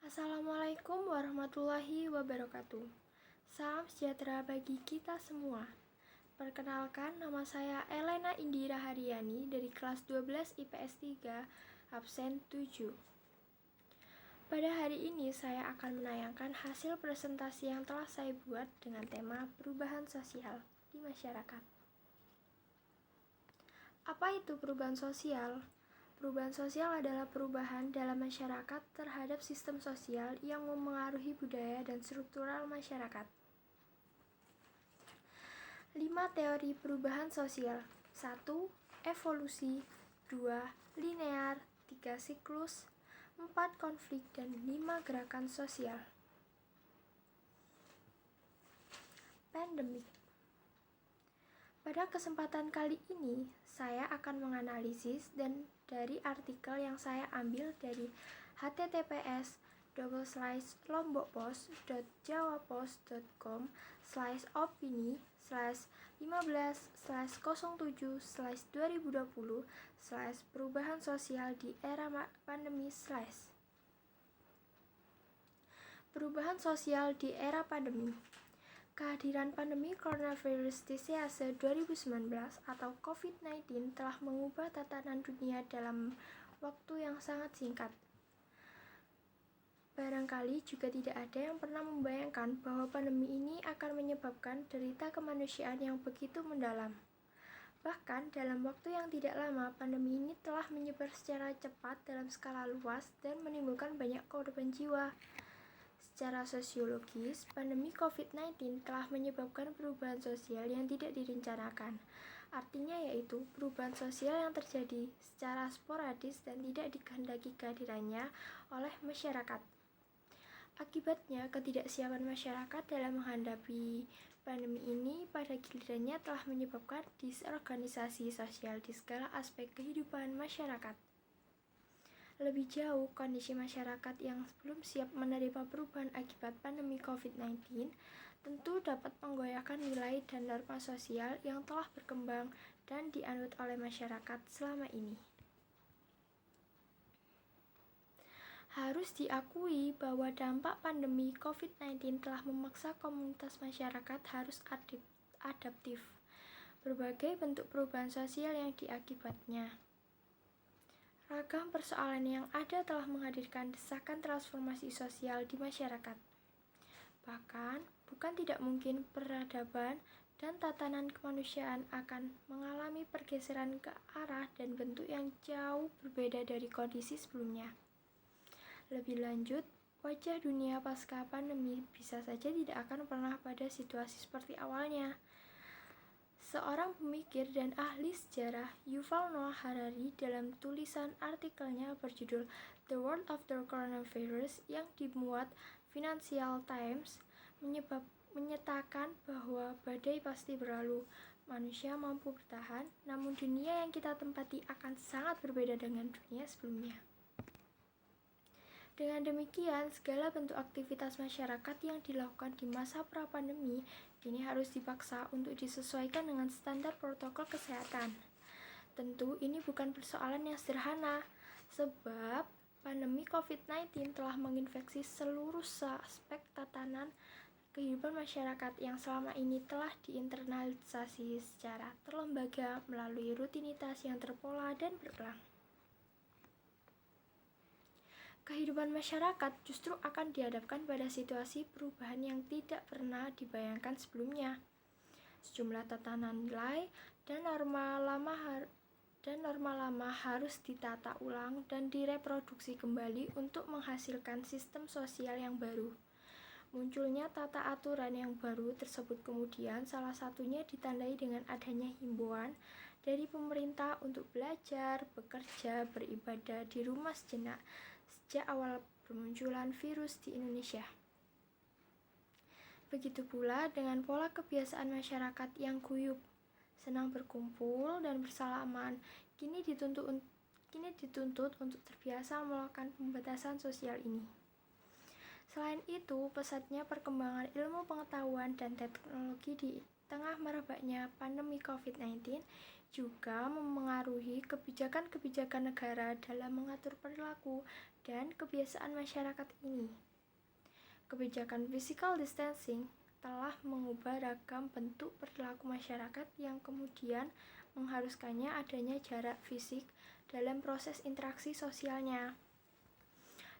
Assalamualaikum warahmatullahi wabarakatuh. Salam sejahtera bagi kita semua. Perkenalkan, nama saya Elena Indira Haryani dari kelas 12 IPS 3, absen 7. Pada hari ini saya akan menayangkan hasil presentasi yang telah saya buat dengan tema perubahan sosial di masyarakat. Apa itu perubahan sosial? Perubahan sosial adalah perubahan dalam masyarakat terhadap sistem sosial yang memengaruhi budaya dan struktural masyarakat. 5 teori perubahan sosial. 1. Evolusi. 2. Linear. 3. Siklus. 4. Konflik. Dan 5. Gerakan sosial. Pandemi. Pada kesempatan kali ini, saya akan menganalisis dan dari artikel yang saya ambil dari https://lombokpos.jawapos.com/opini/15/07/2020/perubahan sosial di era pandemi/ Perubahan sosial di era pandemi. Kehadiran pandemi coronavirus disease 2019 atau COVID-19 telah mengubah tatanan dunia dalam waktu yang sangat singkat. Barangkali juga tidak ada yang pernah membayangkan bahwa pandemi ini akan menyebabkan derita kemanusiaan yang begitu mendalam. Bahkan dalam waktu yang tidak lama, pandemi ini telah menyebar secara cepat dalam skala luas dan menimbulkan banyak korban jiwa. Secara sosiologis, pandemi COVID-19 telah menyebabkan perubahan sosial yang tidak direncanakan. Artinya yaitu perubahan sosial yang terjadi secara sporadis dan tidak dikehendaki kehadirannya oleh masyarakat. Akibatnya, ketidaksiapan masyarakat dalam menghadapi pandemi ini pada gilirannya telah menyebabkan disorganisasi sosial di segala aspek kehidupan masyarakat. Lebih jauh, kondisi masyarakat yang belum siap menerima perubahan akibat pandemi COVID-19 tentu dapat menggoyahkan nilai dan norma sosial yang telah berkembang dan dianut oleh masyarakat selama ini. Harus diakui bahwa dampak pandemi COVID-19 telah memaksa komunitas masyarakat harus adaptif. Berbagai bentuk perubahan sosial yang diakibatnya. Ragam persoalan yang ada telah menghadirkan desakan transformasi sosial di masyarakat. Bahkan, bukan tidak mungkin peradaban dan tatanan kemanusiaan akan mengalami pergeseran ke arah dan bentuk yang jauh berbeda dari kondisi sebelumnya. Lebih lanjut, wajah dunia pasca pandemi bisa saja tidak akan pernah pada situasi seperti awalnya. Seorang pemikir dan ahli sejarah, Yuval Noah Harari, dalam tulisan artikelnya berjudul The World After Coronavirus yang dimuat Financial Times, menyatakan bahwa badai pasti berlalu, manusia mampu bertahan, namun dunia yang kita tempati akan sangat berbeda dengan dunia sebelumnya. Dengan demikian, segala bentuk aktivitas masyarakat yang dilakukan di masa pra-pandemi kini harus dipaksa untuk disesuaikan dengan standar protokol kesehatan. Tentu ini bukan persoalan yang sederhana, sebab pandemi COVID-19 telah menginfeksi seluruh aspek tatanan kehidupan masyarakat yang selama ini telah diinternalisasi secara terlembaga melalui rutinitas yang terpola dan berkelang. Kehidupan masyarakat justru akan dihadapkan pada situasi perubahan yang tidak pernah dibayangkan sebelumnya. Sejumlah tatanan nilai dan norma lama harus ditata ulang dan direproduksi kembali untuk menghasilkan sistem sosial yang baru. Munculnya tata aturan yang baru tersebut kemudian salah satunya ditandai dengan adanya himbauan dari pemerintah untuk belajar, bekerja, beribadah di rumah sejenak sejak awal bermunculan virus di Indonesia. Begitu pula dengan pola kebiasaan masyarakat yang guyup, senang berkumpul dan bersalaman, kini dituntut untuk terbiasa melakukan pembatasan sosial ini. Selain itu, pesatnya perkembangan ilmu pengetahuan dan teknologi di tengah merebaknya pandemi COVID-19 juga memengaruhi kebijakan-kebijakan negara dalam mengatur perilaku dan kebiasaan masyarakat ini. Kebijakan physical distancing telah mengubah ragam bentuk perilaku masyarakat yang kemudian mengharuskannya adanya jarak fisik dalam proses interaksi sosialnya.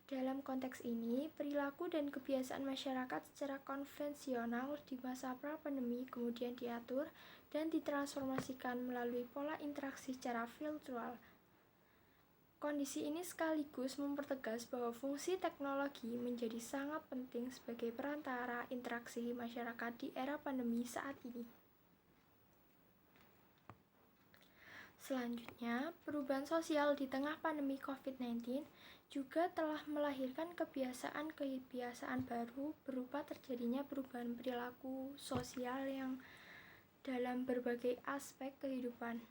Dalam konteks ini, perilaku dan kebiasaan masyarakat secara konvensional di masa pra-pandemi kemudian diatur dan ditransformasikan melalui pola interaksi secara virtual. Kondisi ini sekaligus mempertegas bahwa fungsi teknologi menjadi sangat penting sebagai perantara interaksi masyarakat di era pandemi saat ini. Selanjutnya, perubahan sosial di tengah pandemi COVID-19 juga telah melahirkan kebiasaan-kebiasaan baru berupa terjadinya perubahan perilaku sosial yang dalam berbagai aspek kehidupan.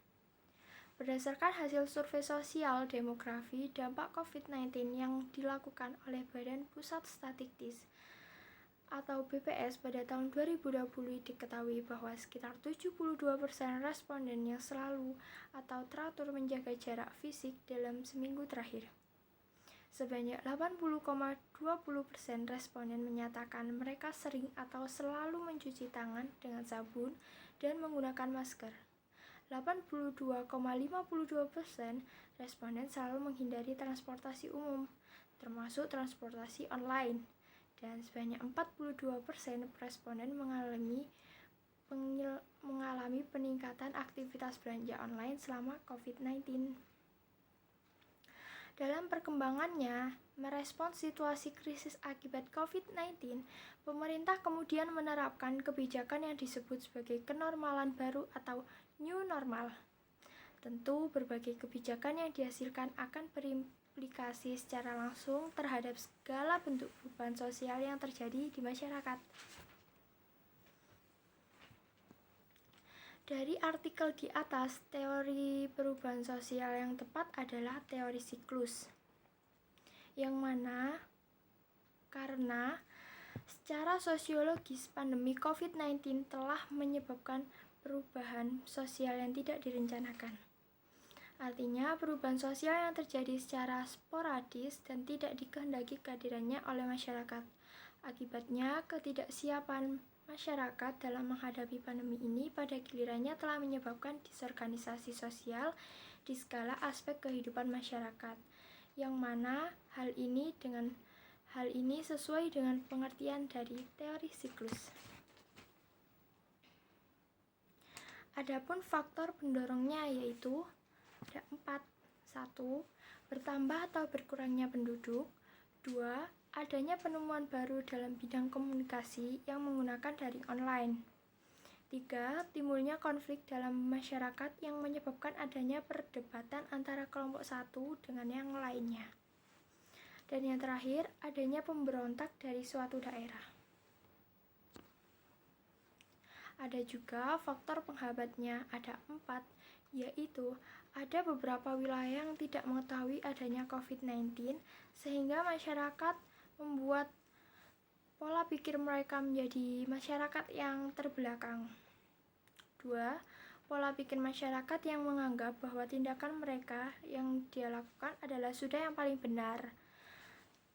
Berdasarkan hasil survei sosial demografi dampak COVID-19 yang dilakukan oleh Badan Pusat Statistik atau BPS pada tahun 2020 diketahui bahwa sekitar 72% responden yang selalu atau teratur menjaga jarak fisik dalam seminggu terakhir. Sebanyak 80,20% responden menyatakan mereka sering atau selalu mencuci tangan dengan sabun dan menggunakan masker. 82,52% responden selalu menghindari transportasi umum, termasuk transportasi online. Dan sebanyak 42% responden mengalami peningkatan aktivitas belanja online selama COVID-19. Dalam perkembangannya, merespons situasi krisis akibat COVID-19, pemerintah kemudian menerapkan kebijakan yang disebut sebagai kenormalan baru atau new normal. Tentu, berbagai kebijakan yang dihasilkan akan berimplikasi secara langsung terhadap segala bentuk perubahan sosial yang terjadi di masyarakat. Dari artikel di atas, teori perubahan sosial yang tepat adalah teori siklus, yang mana karena secara sosiologis pandemi COVID-19 telah menyebabkan perubahan sosial yang tidak direncanakan. Artinya, perubahan sosial yang terjadi secara sporadis dan tidak dikehendaki kehadirannya oleh masyarakat. Akibatnya, ketidaksiapan masyarakat dalam menghadapi pandemi ini pada gilirannya telah menyebabkan disorganisasi sosial di skala aspek kehidupan masyarakat, yang mana hal ini sesuai dengan pengertian dari teori siklus. Adapun faktor pendorongnya yaitu ada 4. 1. Bertambah atau berkurangnya penduduk. 2. Adanya penemuan baru dalam bidang komunikasi yang menggunakan daring online. 3. Timbulnya konflik dalam masyarakat yang menyebabkan adanya perdebatan antara kelompok satu dengan yang lainnya. Dan yang terakhir, adanya pemberontak dari suatu daerah. Ada juga faktor penghambatnya, ada 4, yaitu ada beberapa wilayah yang tidak mengetahui adanya COVID-19 sehingga masyarakat membuat pola pikir mereka menjadi masyarakat yang terbelakang. 2. Pola pikir masyarakat yang menganggap bahwa tindakan mereka yang dia lakukan adalah sudah yang paling benar.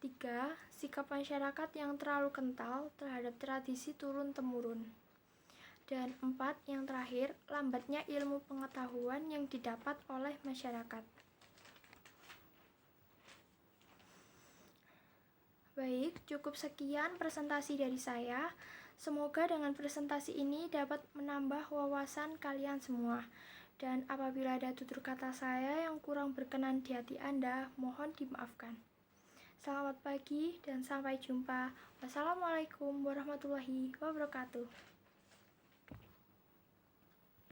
3. Sikap masyarakat yang terlalu kental terhadap tradisi turun-temurun. Dan 4. Yang terakhir, lambatnya ilmu pengetahuan yang didapat oleh masyarakat. Baik, cukup sekian presentasi dari saya. Semoga dengan presentasi ini dapat menambah wawasan kalian semua. Dan apabila ada tutur kata saya yang kurang berkenan di hati Anda, mohon dimaafkan. Selamat pagi dan sampai jumpa. Wassalamualaikum warahmatullahi wabarakatuh.